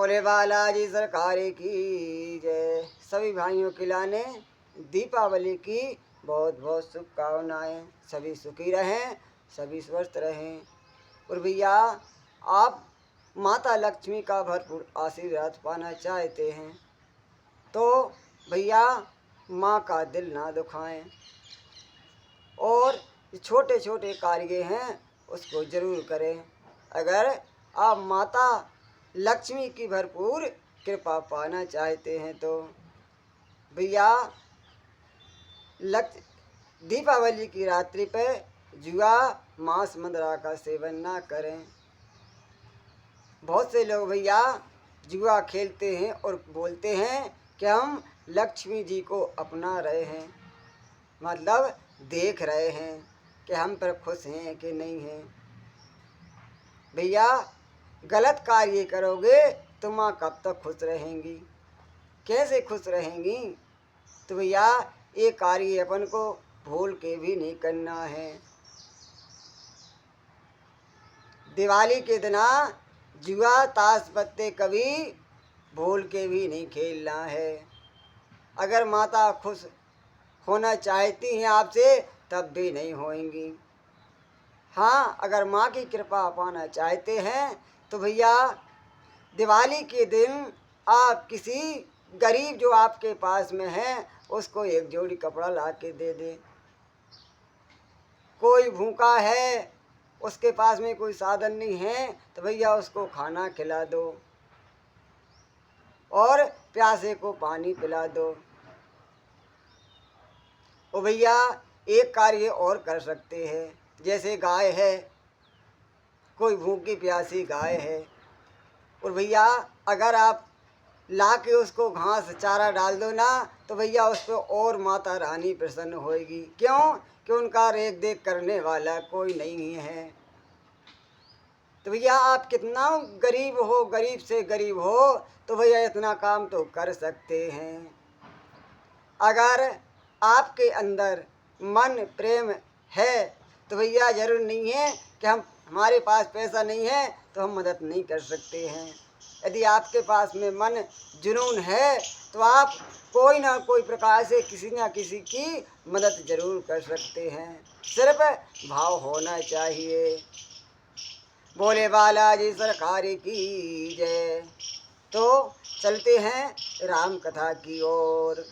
बोले बालाजी सरकार की जय। सभी भाइयों के लाने दीपावली की बहुत बहुत शुभकामनाएं। सभी सुखी रहें, सभी स्वस्थ रहें। और भैया, आप माता लक्ष्मी का भरपूर आशीर्वाद पाना चाहते हैं तो भैया माँ का दिल ना दुखाएं और छोटे छोटे कार्य हैं उसको ज़रूर करें। अगर आप माता लक्ष्मी की भरपूर कृपा पाना चाहते हैं तो भैया दीपावली की रात्रि पे जुआ मांस मदिरा का सेवन ना करें। बहुत से लोग भैया जुआ खेलते हैं और बोलते हैं कि हम लक्ष्मी जी को अपना रहे हैं, मतलब देख रहे हैं कि हम पर खुश हैं कि नहीं हैं। भैया गलत कार्य करोगे तो माँ कब तक खुश रहेंगी, कैसे खुश रहेंगी। तो भैया ये कार्य अपन को भूल के भी नहीं करना है। दिवाली के दिना जुआ ताश पत्ते कभी भूल के भी नहीं खेलना है। अगर माता खुश होना चाहती हैं आपसे तब भी नहीं होएंगी। हाँ, अगर माँ की कृपा पाना चाहते हैं तो भैया दिवाली के दिन आप किसी गरीब जो आपके पास में है उसको एक जोड़ी कपड़ा ला के दे दे। कोई भूखा है, उसके पास में कोई साधन नहीं है तो भैया उसको खाना खिला दो और प्यासे को पानी पिला दो। ओ भैया एक कार्य और कर सकते हैं, जैसे गाय है, कोई भूखी प्यासी गाय है और भैया अगर आप ला के उसको घास चारा डाल दो ना तो भैया उस पर और माता रानी प्रसन्न होएगी। क्यों कि उनका रेख देख करने वाला कोई नहीं है। तो भैया आप कितना गरीब हो, गरीब से गरीब हो तो भैया इतना काम तो कर सकते हैं। अगर आपके अंदर मन प्रेम है तो भैया जरूर नहीं है कि हमारे पास पैसा नहीं है तो हम मदद नहीं कर सकते हैं। यदि आपके पास में मन जुनून है तो आप कोई ना कोई प्रकार से किसी ना किसी की मदद जरूर कर सकते हैं, सिर्फ भाव होना चाहिए। बोले बालाजी सरकार की जय। तो चलते हैं राम कथा की ओर।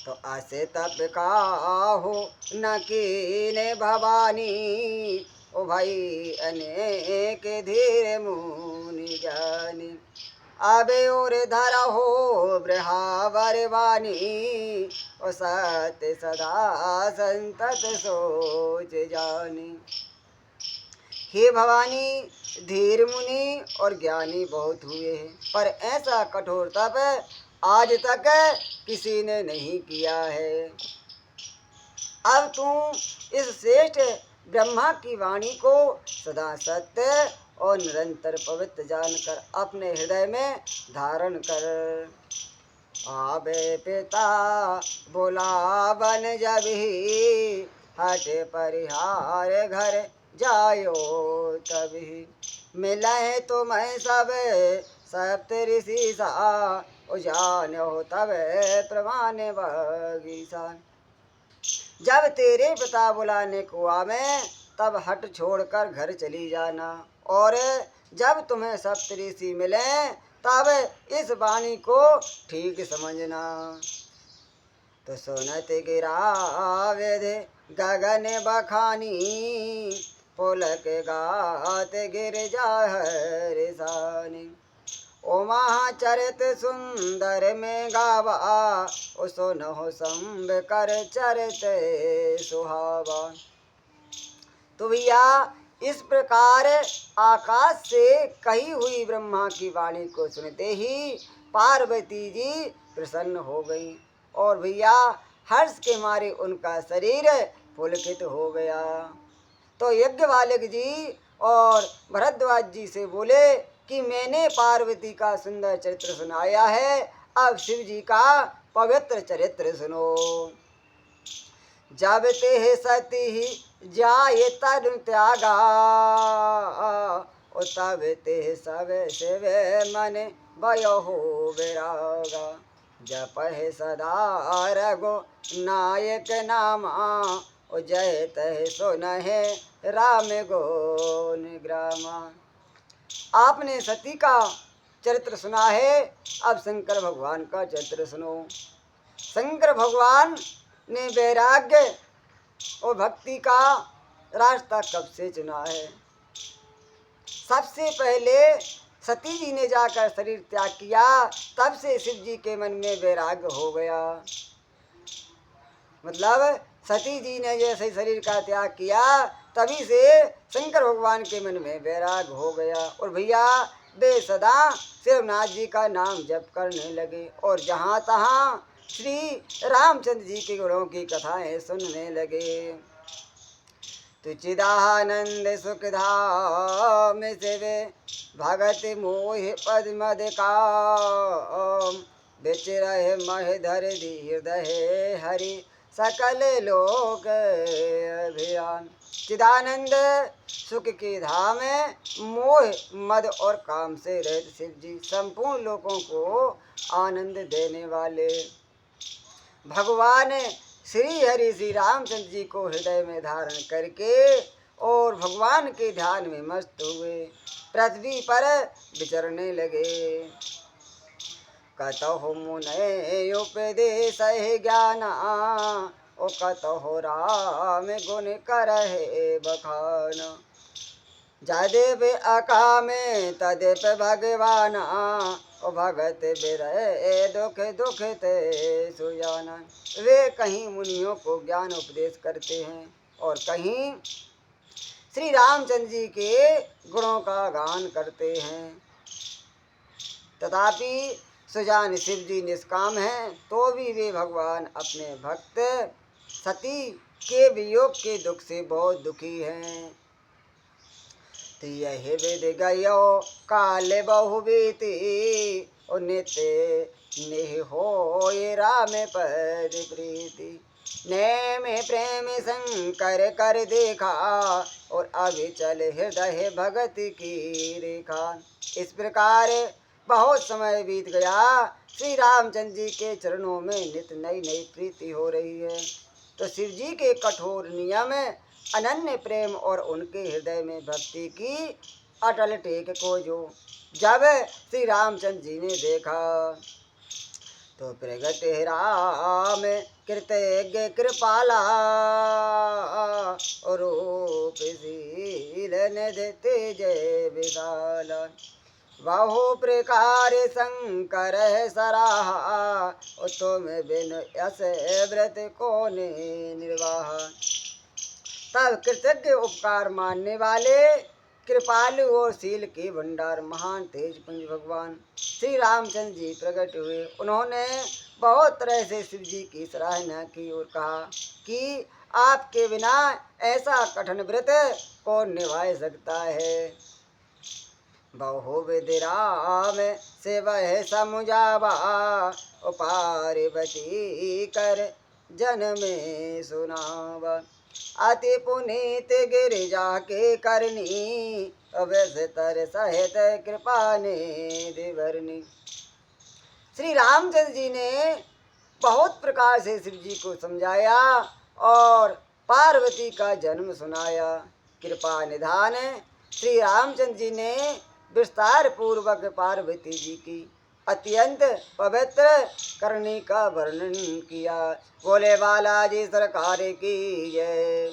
तो आसे तप काहो न कीने भवानी, ओ भाई अनेक धीर मुनि जानी। आबे और धरा हो ब्रहावर वाणी, ओ सत्य सदा संतत सोच जानी। हे भवानी, धीर मुनि और ज्ञानी बहुत हुए हैं पर ऐसा कठोर तप आज तक किसी ने नहीं किया है। अब तू इस श्रेष्ठ ब्रह्मा की वाणी को सदा सत्य और निरंतर पवित्र जानकर अपने हृदय में धारण कर। आबे पिता बोला बन जब ही, हट परिहार घर जायो तभी। मिले तो मैं सब सप्त ऋषि सा, जान हो तब प्रमाण बगीचा। जब तेरे पिता बुलाने को आवे तब हट छोड़कर घर चली जाना और जब तुम्हें सप्त ऋषि मिले तब इस वाणी को ठीक समझना। तो सुनत गिरा वेद गगन बखानी, पुलक गात गिर जाहरिसानी। ओ महाचरित सुंदर में गावा, ओ सुनहो संब कर चरित सुहावा। तो भैया इस प्रकार आकाश से कही हुई ब्रह्मा की वाणी को सुनते ही पार्वती जी प्रसन्न हो गई और भैया हर्ष के मारे उनका शरीर पुलकित हो गया। तो यज्ञवालक जी और भरद्वाज जी से बोले कि मैंने पार्वती का सुंदर चरित्र सुनाया है, अब शिव जी का पवित्र चरित्र सुनो। जब ते सती जाए तनु त्यागा, ओ तब ते सब सेवे मन भयो विरागा जपहि सदा रघु नायक नामा ओ जय तह सुनहि राम गुण ग्रामा। आपने सती का चरित्र सुना है, अब शंकर भगवान का चरित्र सुनो। शंकर भगवान ने वैराग्य और भक्ति का रास्ता कब से चुना है? सबसे पहले सती जी ने जाकर शरीर त्याग किया, तब से शिव जी के मन में वैराग्य हो गया। मतलब सती जी ने जैसे शरीर का त्याग किया, तभी से शंकर भगवान के मन में वैराग्य हो गया। और भैया वे सदा शिवनाथ जी का नाम जप करने लगे और जहाँ तहाँ श्री रामचंद्र जी के गुणों की कथाएं सुनने लगे। तो चिदानंद सुख धाम सेवे भगत मोह पद मद काम बिचरह मह धर हृदय हरि सकल लोक अभिराम। चिदानंद सुख के धाम है, मोह मद और काम से रहित शिव जी संपूर्ण लोगों को आनंद देने वाले भगवान श्री हरि श्री रामचंद्र जी को हृदय में धारण करके और भगवान के ध्यान में मस्त हुए पृथ्वी पर विचरने लगे। कतहु मुने उपदेश ज्ञान ओ कतहु राम गुण करहे बखान जदेव अकामे तदेव भगवान ओ भगत बिरहे दुख दुख ते सुजाना। वे कहीं मुनियों को ज्ञान उपदेश करते हैं और कहीं श्री रामचंद्र जी के गुणों का गान करते हैं। तथापि सुजान शिव जी निष्काम हैं, तो भी वे भगवान अपने भक्त सती के वियोग के दुख से बहुत दुखी हैं। तो यही विधि गयो काल बहु बीती और नित्य निह हो राम पद प्रीति ने में प्रेम शंकर कर देखा और अभी चल हृदय भगत की रेखा। इस प्रकार बहुत समय बीत गया, श्री रामचंद्र जी के चरणों में नित्य नई नई प्रीति हो रही है। तो शिव जी के कठोर नियम अनन्य प्रेम और उनके हृदय में भक्ति की अटल टेक को जो जब श्री रामचंद्र जी ने देखा तो प्रगट राम कृतज्ञ कृपाला और रूपशील निधि जय विशाला बहु प्रकार शंकर सराहा तुम बिन यस व्रत को निर्वाह। तब कृतज्ञ उपकार मानने वाले कृपालु और शील के भंडार महान तेज पुंज भगवान श्री रामचंद्र जी प्रकट हुए। उन्होंने बहुत तरह से शिव जी की सराहना की और कहा कि आपके बिना ऐसा कठिन व्रत कौन निभा सकता है। बहुविधि राम सेवह समुझावा पार्वती कर जन में सुनावा अति पुनीत गिरिजा के करनी अवश्य तर सहित कृपा ने दिवरनी। श्री रामचंद्र जी ने बहुत प्रकार से शिव जी को समझाया और पार्वती का जन्म सुनाया। कृपा निधान श्री रामचंद्र जी ने विस्तार पूर्वक पार्वती जी की अत्यंत पवित्र करने का वर्णन किया। बोले बालाजी सरकार की जय।